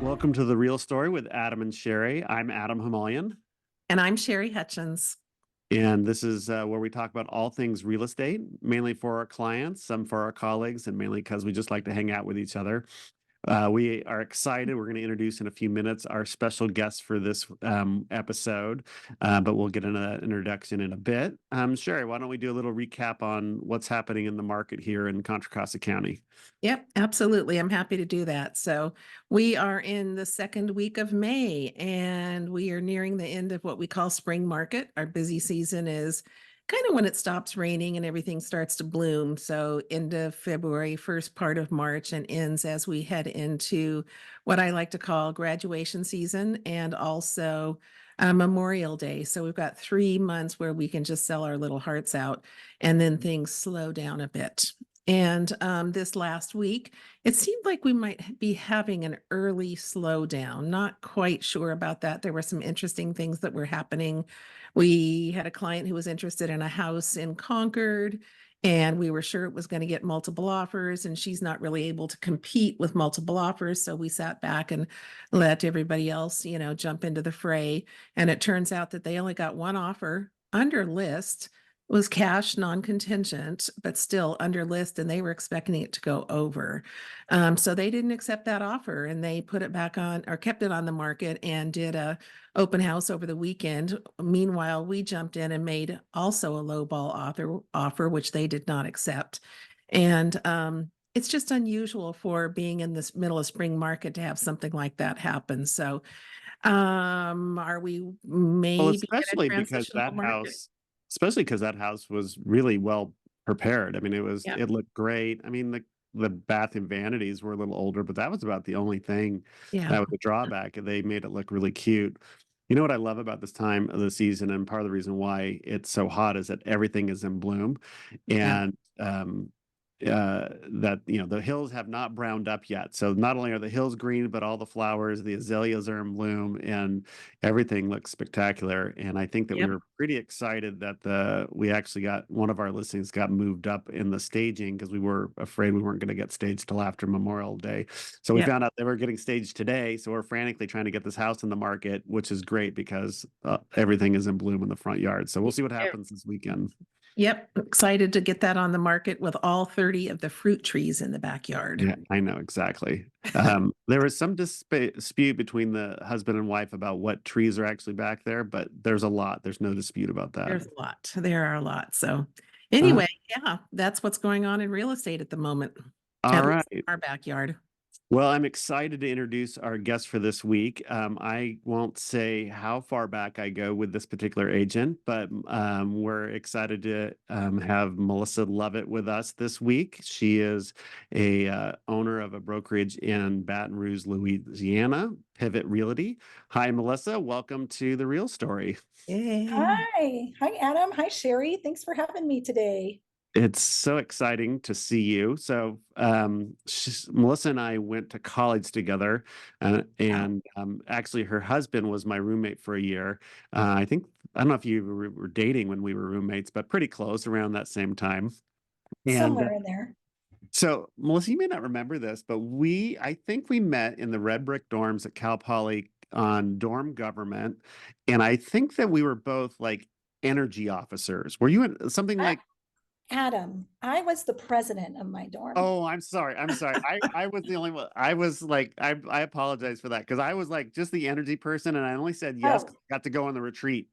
Welcome to The Real Story with Adam and Sherry. I'm Adam Hamalian, And I'm Sherry Hutchens. and this is where we talk about all things real estate, mainly for our clients, some for our colleagues, and mainly because we just like to hang out with each other. We are excited. We're going to introduce in a few minutes our special guest for this episode, but we'll get into that introduction in a bit. Sherry, why don't we do a little recap on what's happening in the market here in Contra Costa County? Yep, absolutely. I'm happy to do that. So, we are in the second week of May and we are nearing the end of what we call spring market. Our busy season is kind of when it stops raining and everything starts to bloom. So, end of February, first part of March, and ends as we head into what I like to call graduation season and also Memorial Day. So, we've got 3 months where we can just sell our little hearts out and then things slow down a bit. And this last week, it seemed like we might be having an early slowdown. Not quite sure about that. There were some interesting things that were happening. We had a client who was interested in a house in Concord, and we were sure it was going to get multiple offers, and she's not really able to compete with multiple offers. So we sat back and let everybody else, jump into the fray. And it turns out that they only got one offer under list, was cash non-contingent, but still under list, and they were expecting it to go over. So they didn't accept that offer, and they put it back on or kept it on the market and did a open house over the weekend. Meanwhile, we jumped in and made also a lowball offer, which they did not accept. And it's just unusual for being in this middle of spring market to have something like that happen. So are we Well, maybe in a especially because transitional market? that house was really well prepared. I mean, Yeah. it looked great. I mean, the bath and vanities were a little older, but that was about the only thing Yeah. that was a drawback. They made it look really cute. You know what I love about this time of the season, and part of the reason why it's so hot is that everything is in bloom, Yeah. and that the hills have not browned up yet. So not only are the hills green, but all the flowers, the azaleas are in bloom, and everything looks spectacular. And I think that we Yep. were pretty excited that the we actually got one of our listings got moved up in the staging because we were afraid we weren't going to get staged till after Memorial Day. So we Yep. found out they were getting staged today. So we're frantically trying to get this house in the market, which is great because everything is in bloom in the front yard. So we'll see what happens this weekend. Yep. Excited to get that on the market with all 30 of the fruit trees in the backyard. Yeah, I know exactly. There was some dispute between the husband and wife about what trees are actually back there, but there's a lot. There's no dispute about that. There's a lot. There are a lot. So Uh, anyway, yeah, that's what's going on in real estate at the moment, all at least in right. our backyard. Well, I'm excited to introduce our guest for this week. I won't say how far back I go with this particular agent, but we're excited to have Melissa Lovett with us this week. She is a owner of a brokerage in Baton Rouge, Louisiana, Pivot Realty. Hi, Melissa. Welcome to The Real Story. Yay. Hi. Hi, Adam. Hi, Sherry. Thanks for having me today. It's so exciting to see you. So, Melissa and I went to college together, Wow. and actually, her husband was my roommate for a year. I don't know if you were dating when we were roommates, but pretty close around that same time. And Somewhere in there. so, Melissa, you may not remember this, but I think we met in the red brick dorms at Cal Poly on dorm government, and I think that we were both like energy officers. Were you in something Ah, like? Adam, I was the president of my dorm. Oh, I'm sorry. I'm sorry. I was the only one. I was like, I apologize for that because I was like just the energy person, and I only said yes Oh, 'cause I got to go on the retreat.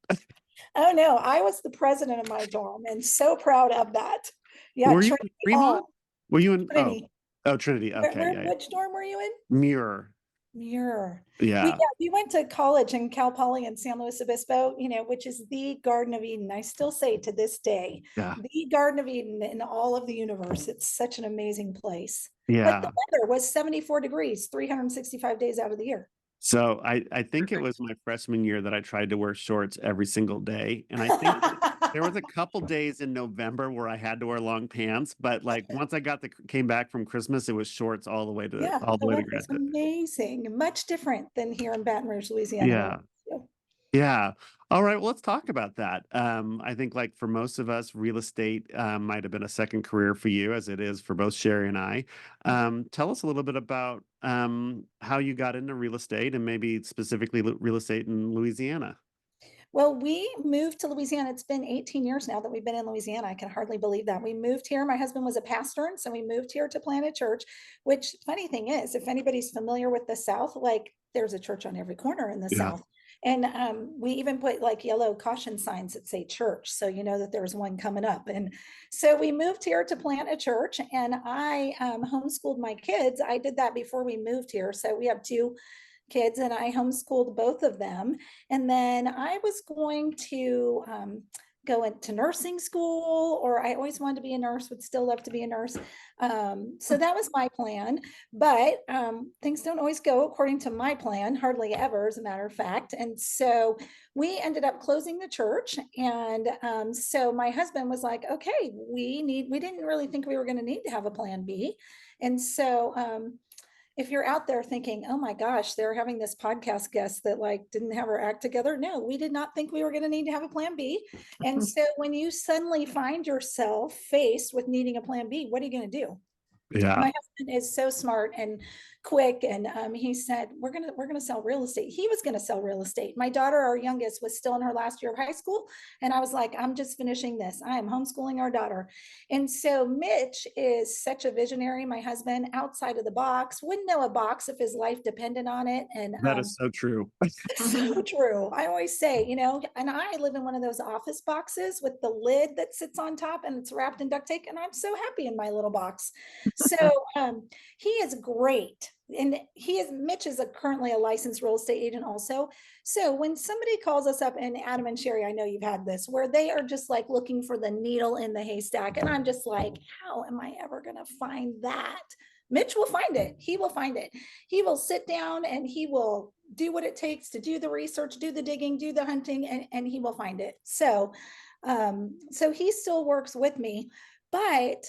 oh no, I was the president of my dorm and so proud of that. Yeah, Were you in Trinity Fremont? all. Were you in? Trinity. Oh, Trinity. Okay, yeah, yeah. Which dorm were you in? Mirror. Muir. Yeah, We went to college in Cal Poly in San Luis Obispo, which is the Garden of Eden. I still say to this day, yeah, the Garden of Eden in all of the universe. It's such an amazing place. But the yeah. weather was 74 degrees, 365 days out of the year. So I think it was Perfect. my freshman year that I tried to wear shorts every single day, and I think there was a couple days in November where I had to wear long pants, but like once I came back from Christmas, it was shorts Yeah, all the the way to weather is graduate. amazing. Much different than here in Baton Rouge, Louisiana, where I Yeah. was. Yeah. All right. Well, let's talk about that. I think, like for most of us, real estate might have been a second career for you, as it is for both Sherry and I. Tell us a little bit about how you got into real estate, and maybe specifically real estate in Louisiana. Well, we moved to Louisiana. It's been 18 years now that we've been in Louisiana. I can hardly believe that. We moved here. My husband was a pastor, and so we moved here to plant a church, which funny thing is, if anybody's familiar with the South, like there's a church on every corner in the Yeah. South. And we even put like yellow caution signs that say church. So you know that there's one coming up. And so we moved here to plant a church, and I homeschooled my kids. I did that before we moved here. So we have two kids, and I homeschooled both of them. And then I was going to go into nursing school, or I always wanted to be a nurse, would still love to be a nurse. So that was my plan. But things don't always go according to my plan, hardly ever, as a matter of fact. And so we ended up closing the church. And so my husband was like, okay, we didn't really think we were going to need to have a plan B. And so if you're out there thinking, oh my gosh, they're having this podcast guest that like didn't have her act together. No, we did not think we were going to need to have a plan B. And so when you suddenly find yourself faced with needing a plan B, what are you going to do? Yeah. My husband is so smart and quick, and he said we're gonna sell real estate. He was gonna sell real estate. My daughter, our youngest, was still in her last year of high school, and I was like, I'm just finishing this. I am homeschooling our daughter. And so Mitch is such a visionary. My husband, outside of the box, wouldn't know a box if his life depended on it. And That is so true. so true. I always say, and I live in one of those office boxes with the lid that sits on top and it's wrapped in duct tape. And I'm so happy in my little box. So he is great. And Mitch is currently a licensed real estate agent also. So when somebody calls us up, and Adam and Sherry, I know you've had this, where they are just like looking for the needle in the haystack. And I'm just like, how am I ever going to find that? Mitch will find it. He will find it. He will sit down and he will do what it takes to do the research, do the digging, do the hunting, and he will find it. So he still works with me, but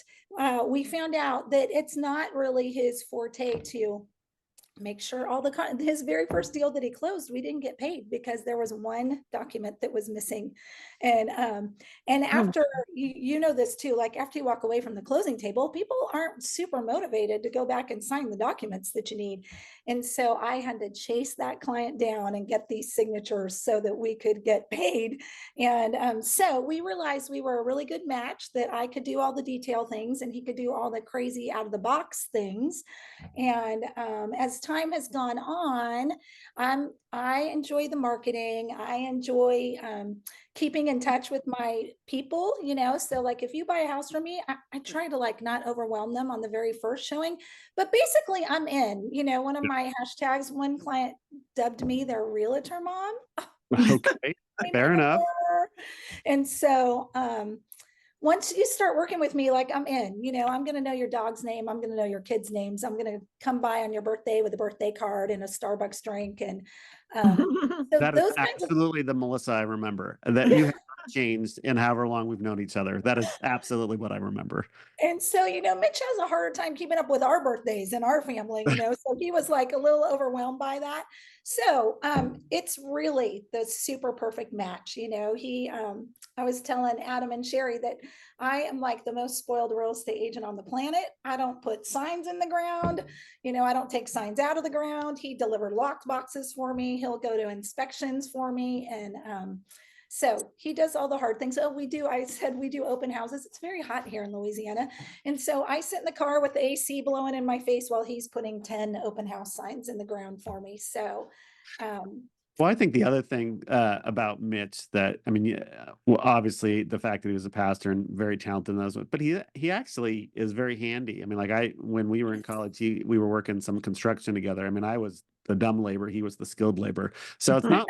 we found out that it's not really his forte to make sure all his very first deal that he closed, we didn't get paid because there was one document that was missing. And after you know this too, like after you walk away from the closing table, people aren't super motivated to go back and sign the documents that you need. And so I had to chase that client down and get these signatures so that we could get paid. And so we realized we were a really good match, that I could do all the detail things and he could do all the crazy out of the box things. And as time has gone on, I enjoy the marketing. I enjoy keeping in touch with my people, so like if you buy a house from me, I try to like not overwhelm them on the very first showing, but basically I'm in. One of my hashtags, one client dubbed me their realtor mom. Okay. Fair enough. And so once you start working with me, like I'm in, I'm going to know your dog's name. I'm going to know your kids' names. I'm going to come by on your birthday with a birthday card and a Starbucks drink. And so That is those kinds of. absolutely the Melissa I remember. That you have not changed in however long we've known each other. That is absolutely what I remember. And so, Mitch has a harder time keeping up with our birthdays and our family, so he was like a little overwhelmed by that. So it's really the super perfect match. I was telling Adam and Sherry that I am like the most spoiled real estate agent on the planet. I don't put signs in the ground. I don't take signs out of the ground. He delivered locked boxes for me. He'll go to inspections for me. And so he does all the hard things. Oh, I said we do open houses. It's very hot here in Louisiana. And so I sit in the car with the AC blowing in my face while he's putting 10 open house signs in the ground for me. So, Well, I think the other thing about Mitch that, I mean, yeah, well, obviously the fact that he was a pastor and very talented in those, but he actually is very handy. I mean, like when we were in college, we were working some construction together. I mean, I was the dumb labor, he was the skilled labor. So it's not,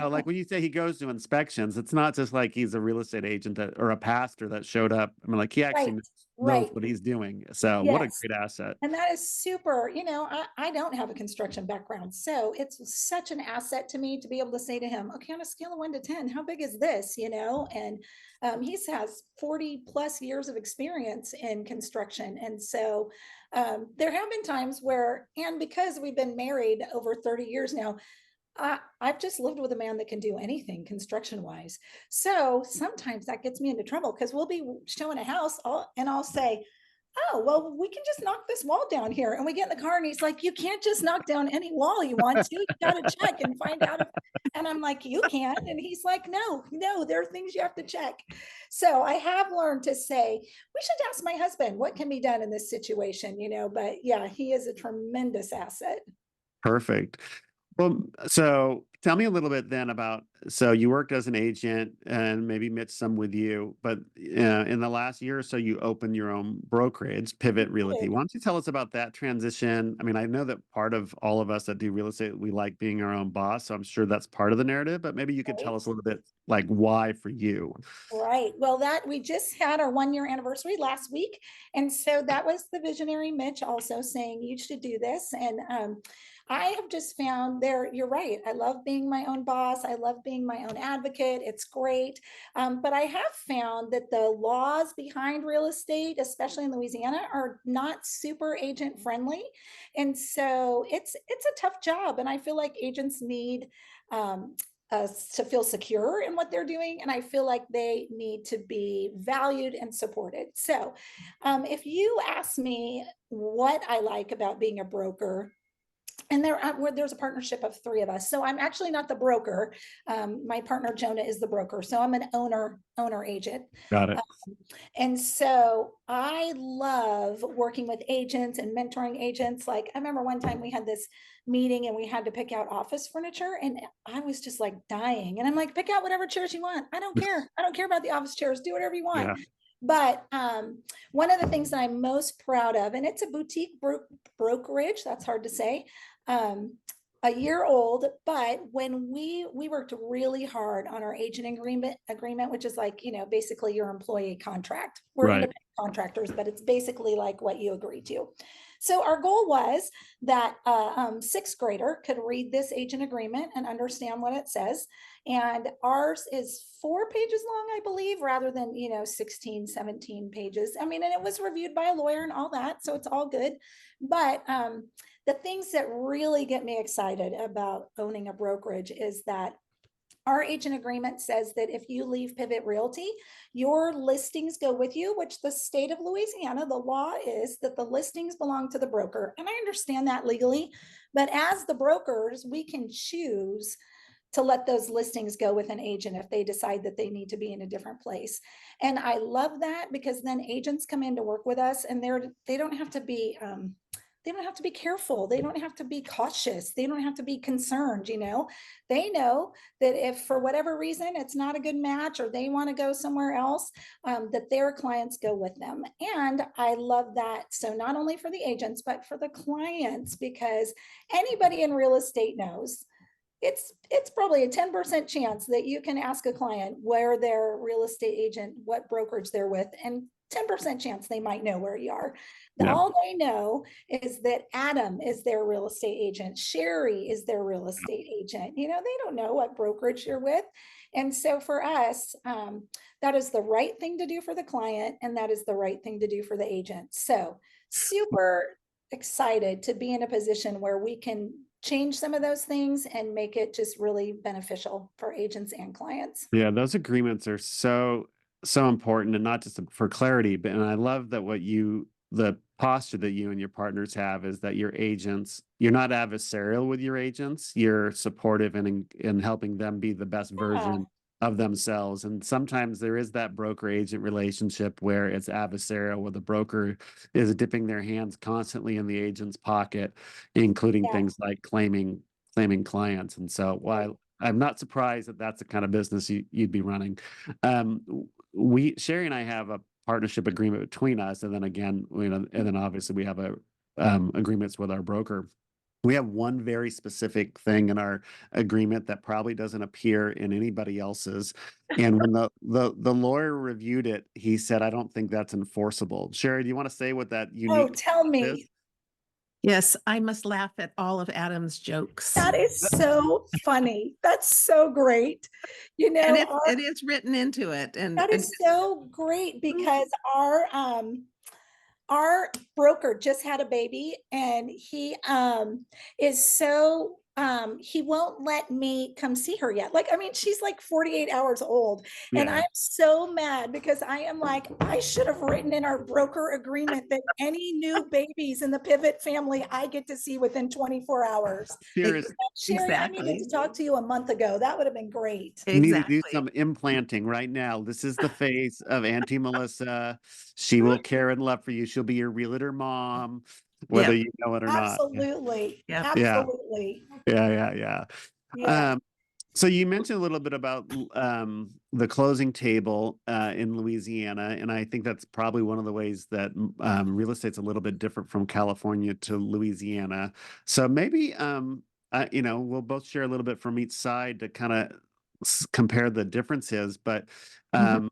like when you say he goes to inspections, it's not just like he's a real estate agent or a pastor that showed up. I mean, like he actually knows right. what he's doing. So what a great asset. And that is super, I don't have a construction background. So it's such an asset to me to be able to say to him, okay, on a scale of 1 to 10, how big is this, and he has 40 plus years of experience in construction. And so there have been times where, and because we've been married over 30 years now, I've just lived with a man that can do anything construction wise. So sometimes that gets me into trouble because we'll be showing a house and I'll say, oh, well, we can just knock this wall down here. And we get in the car and he's like, you can't just knock down any wall you want to. You got to check and find out if, and I'm like, you can't. And he's like, no, there are things you have to check. So I have learned to say, we should ask my husband what can be done in this situation, but yeah, he is a tremendous asset. Perfect. Well, so tell me a little bit then about, so you worked as an agent and maybe Mitch some with you, but in the last year or so, you opened your own brokerage, Pivot Realty. Why don't you tell us about that transition? I mean, I know that part of all of us that do real estate, we like being our own boss. So I'm sure that's part of the narrative, but maybe you could tell us a little bit like why for you. Right. Well, that we just had our 1 year anniversary last week. And so that was the visionary Mitch also saying you should do this. And I have just found you're right. I love being my own boss. I love being my own advocate. It's great. But I have found that the laws behind real estate, especially in Louisiana, are not super agent friendly. And so it's a tough job. And I feel like agents need to feel secure in what they're doing. And I feel like they need to be valued and supported. So if you ask me what I like about being a broker, and there's a partnership of 3 of us. So I'm actually not the broker. My partner, Jonah, is the broker. So I'm an owner agent. Got it. And so I love working with agents and mentoring agents. Like I remember one time we had this meeting and we had to pick out office furniture and I was just like dying. And I'm like, pick out whatever chairs you want. I don't care. I don't care about the office chairs. Do whatever you want. Yeah. But one of the things that I'm most proud of, and it's a boutique brokerage, that's hard to say, a year old, but when we worked really hard on our agent agreement, which is like, basically your employee contract. We're independent contractors, but it's basically like what you agree to. So our goal was that a 6th grader could read this agent agreement and understand what it says. And ours is 4 pages long, I believe, rather than, 16, 17 pages. I mean, and it was reviewed by a lawyer and all that. So it's all good. But the things that really get me excited about owning a brokerage is that our agent agreement says that if you leave Pivot Realty, your listings go with you, which the state of Louisiana, the law is that the listings belong to the broker. And I understand that legally, but as the brokers, we can choose to let those listings go with an agent if they decide that they need to be in a different place. And I love that because then agents come in to work with us and they don't have to be careful. They don't have to be cautious. They don't have to be concerned. They know that if for whatever reason it's not a good match or they want to go somewhere else, that their clients go with them. And I love that. So not only for the agents, but for the clients, because anybody in real estate knows it's probably a 10% chance that you can ask a client where their real estate agent, what brokerage they're with, and 10% chance they might know where you are. All they know is that Adam is their real estate agent. Sherry is their real estate agent. They don't know what brokerage you're with. And so for us, that is the right thing to do for the client. And that is the right thing to do for the agent. So super excited to be in a position where we can change some of those things and make it just really beneficial for agents and clients. Yeah, those agreements are so important, and not just for clarity, but and I love that the posture that you and your partners have is that you're not adversarial with your agents, you're supportive and in helping them be the best version of themselves. And sometimes there is that broker agent relationship where it's adversarial, where the broker is dipping their hands constantly in the agent's pocket, including things like claiming clients. And so while I'm not surprised that that's the kind of business you'd be running. Sherry and I have a partnership agreement between us, and then again, and then obviously we have agreements with our broker. We have one very specific thing in our agreement that probably doesn't appear in anybody else's. And when the lawyer reviewed it, he said, "I don't think that's enforceable." Sherry, do you want to say what that unique? Oh, tell me. Is? Yes, I must laugh at all of Adam's jokes. That is so funny. That's so great. And it is written into it. And that is so great because our broker just had a baby, and he is so he won't let me come see her yet. Like, I mean, she's like 48 hours old. And Yeah. I'm so mad because I am like, I should have written in our broker agreement that any new babies in the Pivot family I get to see within 24 hours. Seriously, Sherry, I needed Exactly. to talk to you a month ago. That would have been great. you need to do Exactly. some implanting right now. This is the face of Auntie Melissa. She will care and love for you. She'll be your realtor mom, whether Yep. you know it or not. Absolutely. Yep. Yeah. Absolutely. Yeah. Yeah. So you mentioned a little bit about the closing table in Louisiana, and I think that's probably one of the ways that real estate's a little bit different from California to Louisiana. So maybe we'll both share a little bit from each side to kind of compare the differences. But Mhm.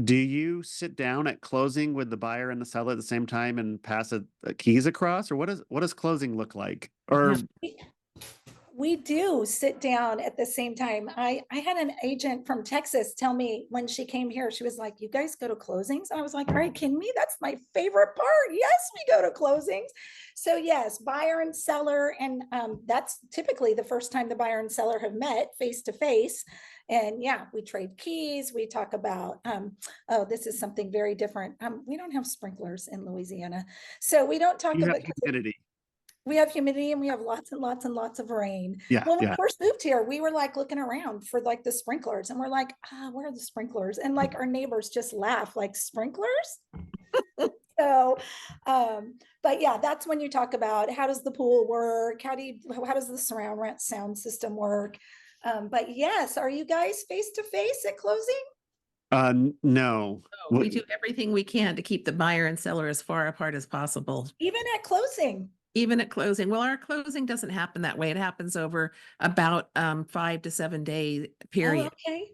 do you sit down at closing with the buyer and the seller at the same time and pass keys across, or what does closing look like? Yeah. Or We do sit down at the same time. I had an agent from Texas tell me when she came here, she was like, "You guys go to closings?" And I was like, "Are you kidding me? That's my favorite part. Yes, we go to closings." So yes, buyer and seller, and that's typically the first time the buyer and seller have met face to face. And yeah, we trade keys. We talk about, oh, this is something very different. We don't have sprinklers in Louisiana, so we don't talk you have about. humidity? We have humidity and we have lots and lots and lots of rain. Yeah, When we yeah. first moved here, we were like looking around for like the sprinklers, and we're like, where are the sprinklers? And like our neighbors just laugh, like, sprinklers? So, but yeah, that's when you talk about how does the pool work? How does the surround sound system work? But yes, are you guys face to face at closing? No. So we do everything we can to keep the buyer and seller as far apart as possible, Even at closing? even at closing. Well, our closing doesn't happen that way. It happens over about 5 to 7 day Oh, period. okay.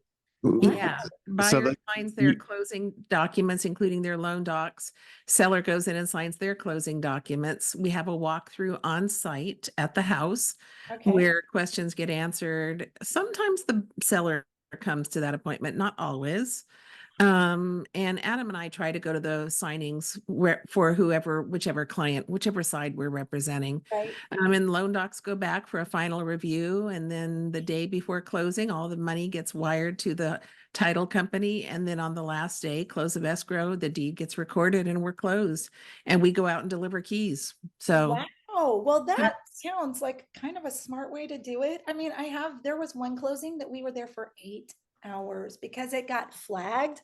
Yeah, So buyer the signs their closing documents, including their loan docs. Seller goes in and signs their closing documents. We have a walkthrough on site at the house Okay. where questions get answered. Sometimes the seller comes to that appointment, not always. And Adam and I try to go to those signings for whichever client, whichever side we're representing. Right. And loan docs go back for a final review. And then the day before closing, all the money gets wired to the title company. And then on the last day, close of escrow, the deed gets recorded and we're closed. And we go out and deliver keys. So Wow. Well, that sounds like kind of a smart way to do it. I mean, there was one closing that we were there for 8 hours because it got flagged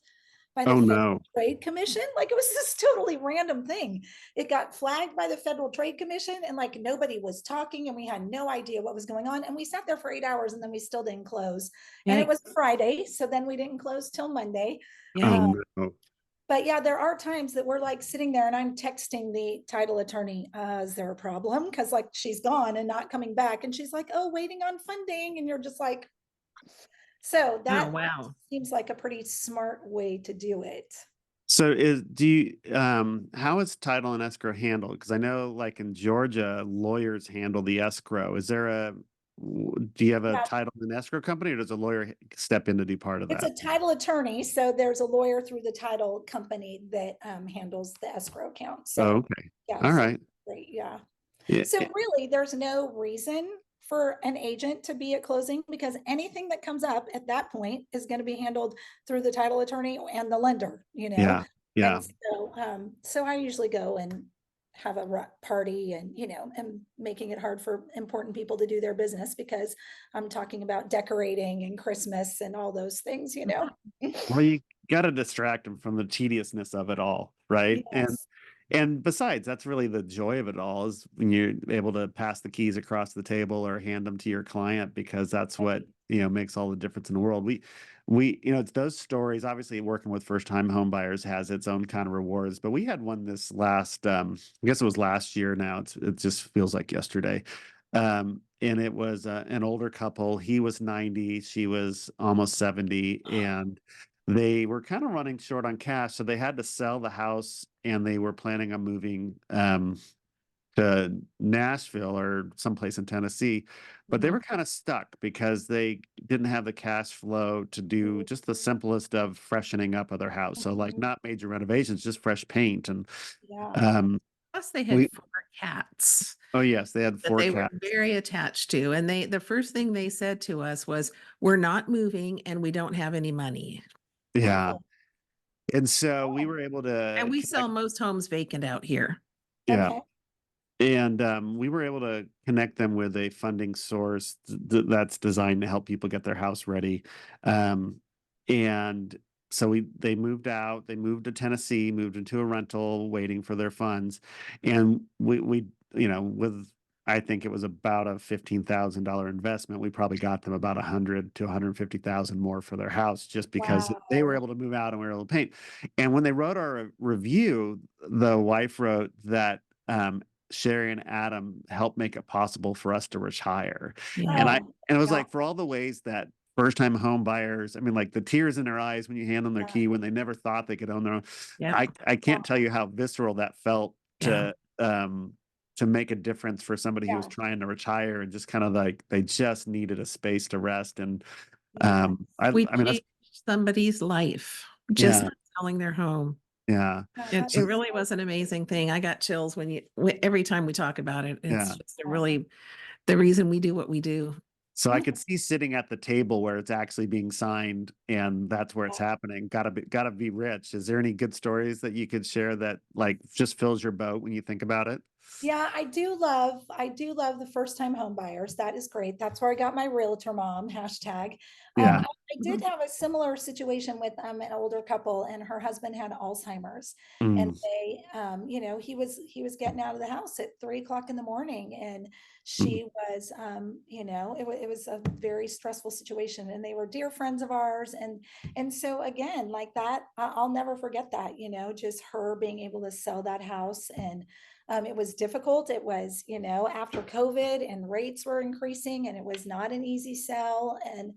by the oh Federal no. Trade Commission. Like, it was this totally random thing. It got flagged by the Federal Trade Commission, and like nobody was talking and we had no idea what was going on. And we sat there for 8 hours and then we still didn't close. And it was Friday. So then we didn't close till Monday. Oh no. But yeah, there are times that we're like sitting there and I'm texting the title attorney, is there a problem? Because like she's gone and not coming back. And she's like, oh, waiting on funding. And you're just like, so that wow. seems like a pretty smart way to do it. So how is title and escrow handled? Because I know like in Georgia, lawyers handle the escrow. Do you have a Yeah, title and escrow company, or does a lawyer step in to do part of it's that? a title attorney. So there's a lawyer through the title company that handles the escrow account. Oh, So okay. yeah, All so right. great. Yeah. Yeah. So really, there's no reason for an agent to be at closing because anything that comes up at that point is going to be handled through the title attorney and the lender, you know? Yeah. Yeah. And so I usually go and have a party and, and making it hard for important people to do their business because I'm talking about decorating and Christmas and all those things. Well, you got to distract them from the tediousness of it all, right? Yes. And besides, that's really the joy of it all is when you're able to pass the keys across the table or hand them to your client, because that's what, makes all the difference in the world. It's those stories. Obviously, working with first-time home buyers has its own kind of rewards, but we had one this last, I guess it was last year now. It just feels like yesterday. And it was an older couple. He was 90, she was almost 70, and they were kind of running short on cash, so they had to sell the house, and they were planning on moving to Nashville or someplace in Tennessee, but they were kind of stuck because they didn't have the cash flow to do just the simplest of freshening up of their house. So like not major renovations, just fresh paint. And Yeah. um Plus they had We 4 cats oh yes, they had that 4 they were cats. very attached to. And the first thing they said to us was, "We're not moving and we don't have any money." Yeah. Oh, And so we oh, were able And to we sell connect. most homes vacant out here. Yeah. okay. And we were able to connect them with a funding source that's designed to help people get their house ready. Um, and so they moved out, they moved to Tennessee, moved into a rental, waiting for their funds. And with I think it was about a $15,000 investment. We probably got them about 100 to 150,000 more for their house just because they were Wow. able to move out and we were able to paint. And when they wrote our review, the wife wrote that Sherry and Adam helped make it possible for us to retire. And Yeah. I Oh, and it was yeah, like for all the ways that first time home buyers, I mean, like the tears in their eyes when you hand them their yeah, key when they never thought they could own their own. Yeah. I yeah, can't tell you how visceral that felt Yeah. to make a difference for somebody who was yeah, trying to retire and just kind of like they just needed a space to rest. And yeah. We I mean that's changed somebody's life just yeah, by selling their home. yeah. It So That's really so was an great. amazing thing. I got chills every time we talk about it. It's yeah. just a Yeah. really the reason we do what we do. So I could see sitting at the table where it's actually being signed and that's where it's Yeah. happening. Gotta be rich. Is there any good stories that you could share that like just fills your boat when you think about it? Yeah, I do love the first time home buyers. That is great. That's where I got my realtor mom hashtag. Yeah. I did have a similar situation with an older couple, and her husband had Alzheimer's, and Mm, he was getting out of the house at 3 o'clock in the morning, and mm, she was, it was a very stressful situation, and they were dear friends of ours, and so again, like that, I'll never forget that, just her being able to sell that house. And it was difficult. It was, after COVID and rates were increasing, and it was not an easy sell. And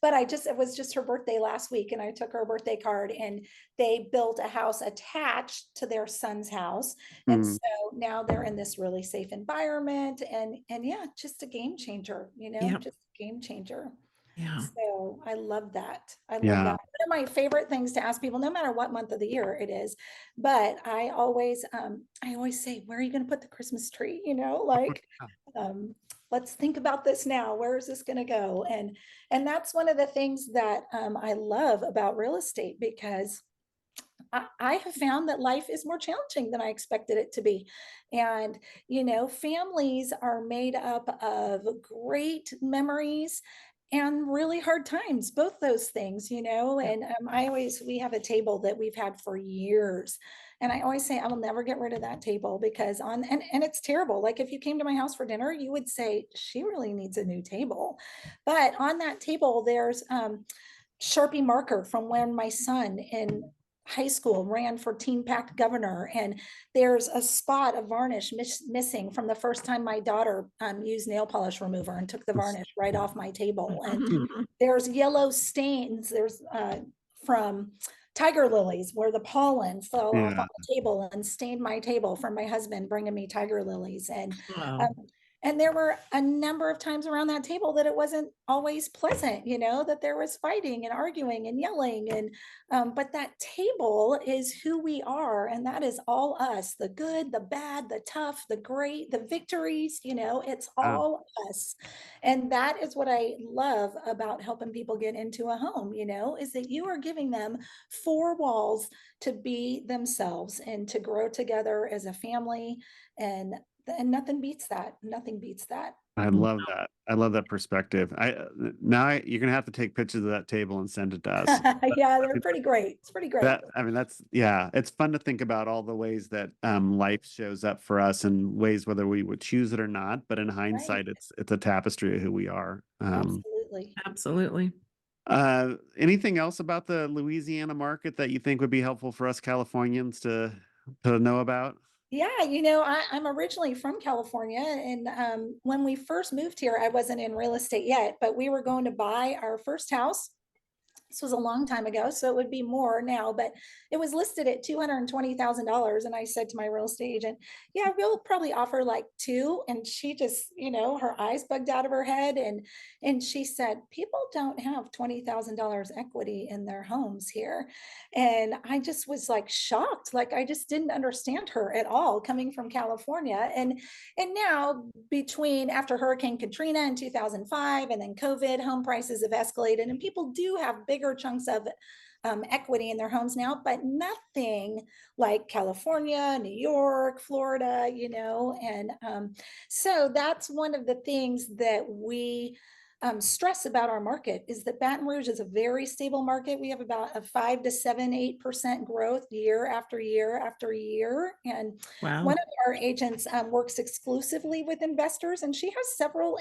but it was just her birthday last week, and I took her a birthday card, and they built a house attached to their son's house. And mm. so now they're in this really safe environment, and yeah, just a game changer, Yep. just a game changer. Yeah. So I love that. I love Yeah. that. One of my favorite things to ask people, no matter what month of the year it is, but I always say, where are you going to put the Christmas tree? Um, let's think about this now. Where is this going to go? And that's one of the things that I love about real estate, because I have found that life is more challenging than I expected it to be. And, families are made up of great memories and really hard times, both those things, Yep. and we have a table that we've had for years. And I always say, I will never get rid of that table, because and it's terrible. Like if you came to my house for dinner, you would say, she really needs a new table. But on that table, there's, Sharpie marker from when my son in high school ran for teen pack governor, and there's a spot of varnish missing from the first time my daughter used nail polish remover and took the varnish right off my table. And there's yellow stains, there's from tiger lilies where the pollen fell off on Yeah. the table and stained my table, from my husband bringing me tiger lilies. Um, Wow. and there were a number of times around that table that it wasn't always pleasant, that there was fighting and arguing and yelling. But that table is who we are. And that is all us, the good, the bad, the tough, the great, the victories, it's Uh, all us. And that is what I love about helping people get into a home, is that you are giving them four walls to be themselves and to grow together as a family. And nothing beats that. Nothing beats that. I Mm. love that. I love that perspective. You're gonna have to take pictures of that table and send it to us. Yeah, they're pretty great. It's pretty great. That I mean, that's yeah. It's fun to think about all the ways that life shows up for us and ways whether we would choose it or not. But in Right. hindsight, it's a tapestry of who we are. Absolutely. Absolutely. Anything else about the Louisiana market that you think would be helpful for us Californians to know about? Yeah, I'm originally from California, and when we first moved here, I wasn't in real estate yet, but we were going to buy our first house. This was a long time ago, so it would be more now, but it was listed at $220,000. And I said to my real estate agent, yeah, we'll probably offer like two. And she just, her eyes bugged out of her head. And she said, people don't have $20,000 equity in their homes here. And I just was like shocked. Like I just didn't understand her at all coming from California. And now between after Hurricane Katrina in 2005 and then COVID, home prices have escalated and people do have bigger chunks of equity in their homes now, but nothing like California, New York, Florida, and so that's one of the things that we stress about our market is that Baton Rouge is a very stable market. We have about a 5 to 7, 8% growth year after year after year. And Wow. one of our agents works exclusively with investors, and she has several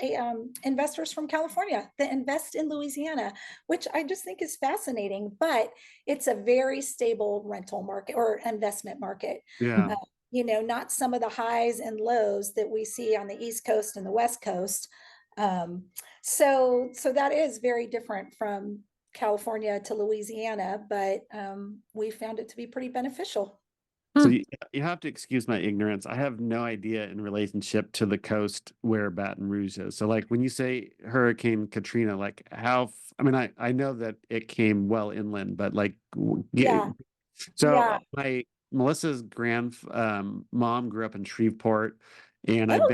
investors from California that invest in Louisiana, which I just think is fascinating. But it's a very stable rental market or investment market. Yeah. Not some of the highs and lows that we see on the East Coast and the West Coast. So that is very different from California to Louisiana, but we found it to be pretty beneficial. So you have to excuse my ignorance. I have no idea in relationship to the coast where Baton Rouge is. So like when you say Hurricane Katrina, like I mean, I know that it came well inland, but like, Yeah. so Melissa's mom grew up in Shreveport, and Oh,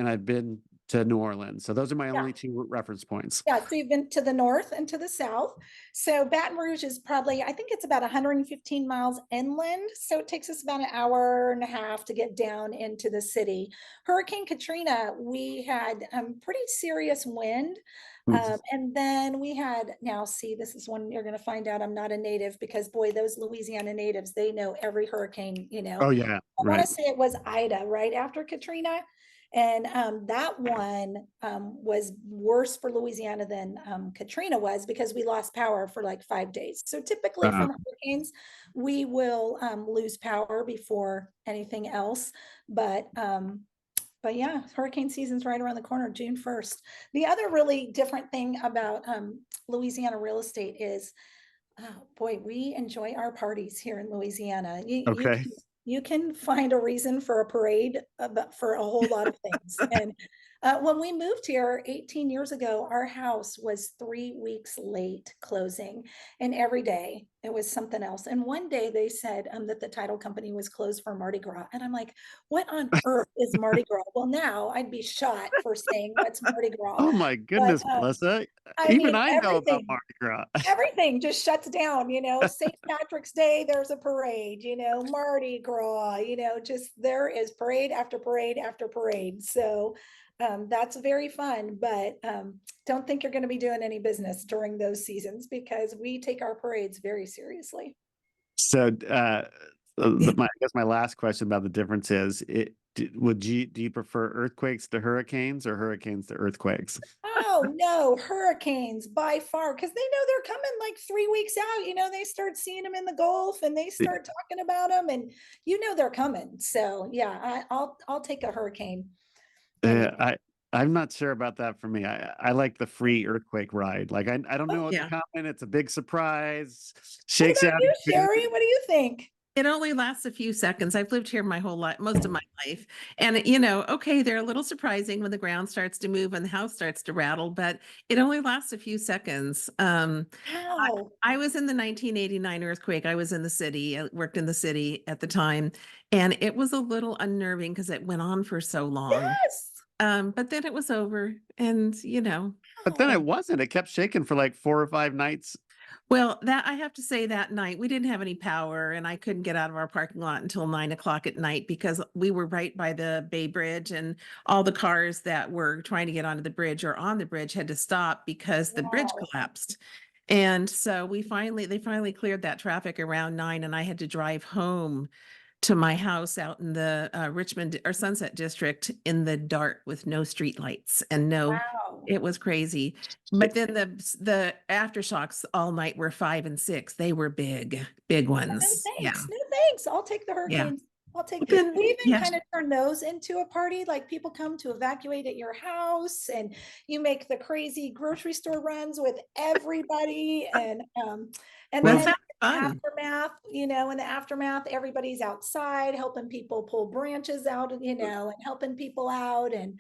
I've been to New Orleans. So those are my Yeah. only two reference points. Yeah, so you've been to the north and to the south. So Baton Rouge is probably, I think it's about 115 miles inland. So it takes us about an hour and a half to get down into the city. Hurricane Katrina, we had pretty serious wind. And then we had, now see, this is one you're going to find out I'm not a native because boy, those Louisiana natives, they know every hurricane, Oh yeah, I want right. to say it was Ida right after Katrina. And that one was worse for Louisiana than Katrina was because we lost power for like 5 days. So typically from hurricanes, we will lose power before anything else. But yeah, hurricane season's right around the corner, June 1st. The other really different thing about Louisiana real estate is, oh boy, we enjoy our parties here in Louisiana. Okay. You can find a reason for a parade for a whole lot of things. And when we moved here 18 years ago, our house was 3 weeks late closing, and every day it was something else. And one day they said that the title company was closed for Mardi Gras. And I'm like, what on earth is Mardi Gras? Well, now I'd be shot for saying what's Mardi Gras. Oh my But goodness, Melissa. I Even mean, I know about Mardi Gras. everything just shuts down, St. Patrick's Day, there's a parade, Mardi Gras, just there is parade after parade after parade. So that's very fun, but don't think you're going to be doing any business during those seasons because we take our parades very seriously. So I guess my last question about the difference is do you prefer earthquakes to hurricanes or hurricanes to earthquakes? Oh no, hurricanes by far, because they know they're coming like 3 weeks out. They start seeing them in the Gulf and they start talking about them, and they're coming. So yeah, I'll take a hurricane. I'm not sure about that for me. I like the free earthquake ride. Like I don't know what's coming. It's a big surprise. What Shakes about out. you, Sherry? What do you think? It only lasts a few seconds. I've lived here my whole life, most of my life. And, okay, they're a little surprising when the ground starts to move and the house starts to rattle, but it only lasts a few seconds. I was in the 1989 earthquake. I was in the city, I worked in the city at the time, and it was a little unnerving because it went on for so long. Yes. But then it was over and, But then it wasn't. It kept shaking for like 4 or 5 nights. Well, that I have to say that night we didn't have any power and I couldn't get out of our parking lot until 9 o'clock at night because we were right by the Bay Bridge and all the cars that were trying to get onto the bridge or on the bridge had to stop because the bridge collapsed. And so they finally cleared that traffic around 9 and I had to drive home to my house out in the Richmond or Sunset District in the dark with no street lights and it was crazy. But then the aftershocks all night were 5 and 6. They were big No ones. Yeah. thanks. No thanks. I'll take the hurricanes. I'll take, Then, we even yeah, kind of turn those into a party, like people come to evacuate at your house and you make the crazy grocery store runs with everybody. And that then sounds fun. aftermath, in the aftermath, everybody's outside helping people pull branches out, and helping people out. And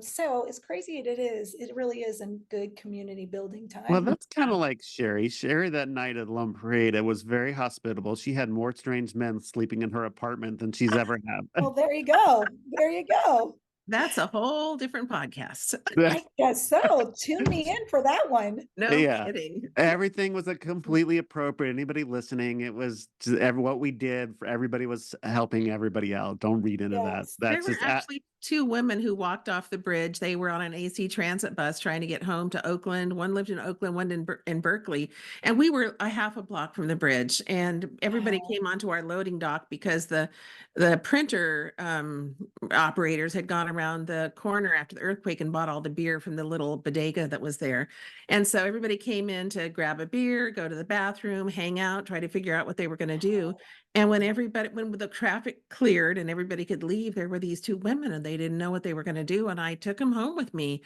so as crazy as it is, it really is a good community building Well, time. that's kind of like Sherry. Sherry that night at La Parade was very hospitable. She had more strange men sleeping in her apartment than she's ever had. Well, there you go. There you go. That's a whole different podcast. I guess so. Tune me in for that one. No Yeah. kidding. Everything was a completely appropriate. Anybody listening, it was just what we did for everybody was helping everybody out. Don't read into that. Yes. There That's were just actually two women who walked off the bridge. They were on an AC transit bus trying to get home to Oakland. One lived in Oakland, one in Berkeley. And we were a half a block from the bridge. And everybody Wow. came onto our loading dock because the printer operators had gone around the corner after the earthquake and bought all the beer from the little bodega that was there. And so everybody came in to grab a beer, go to the bathroom, hang out, try to figure out what they were going to do. And when the traffic cleared and everybody could leave, there were these two women and they didn't know what they were going to do. And I took them home with me.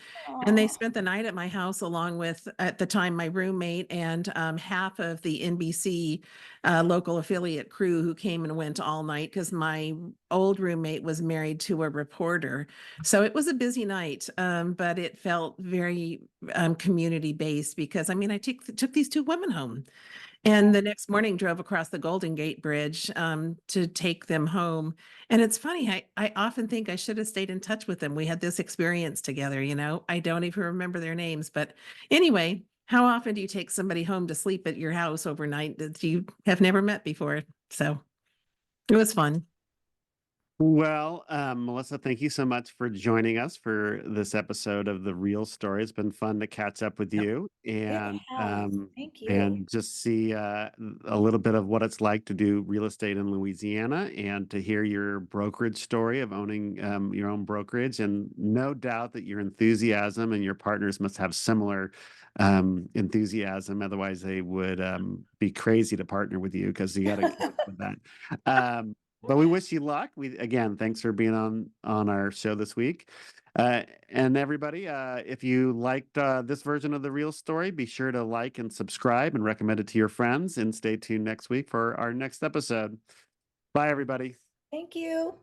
And they Aw. spent the night at my house along with, at the time, my roommate and half of the NBC local affiliate crew who came and went all night because my old roommate was married to a reporter. So it was a busy night, but it felt very community based because I mean, I took these two women home. And the next morning drove across the Golden Gate Bridge to take them home. And it's funny, I often think I should have stayed in touch with them. We had this experience together, I don't even remember their names. But anyway, how often do you take somebody home to sleep at your house overnight that you have never met before? So it was fun. Well, Melissa, thank you so much for joining us for this episode of The Real Story. It's been fun to catch up with Yep. you It and has. Thank you. just see a little bit of what it's like to do real estate in Louisiana and to hear your brokerage story of owning your own brokerage. And no doubt that your enthusiasm and your partners must have similar enthusiasm. Otherwise, they would be crazy to partner with you because you got to keep up with that. But we wish you luck. Again, thanks for being on our show this week. And everybody, if you liked this version of The Real Story, be sure to like and subscribe and recommend it to your friends. And stay tuned next week for our next episode. Bye, everybody. Thank you.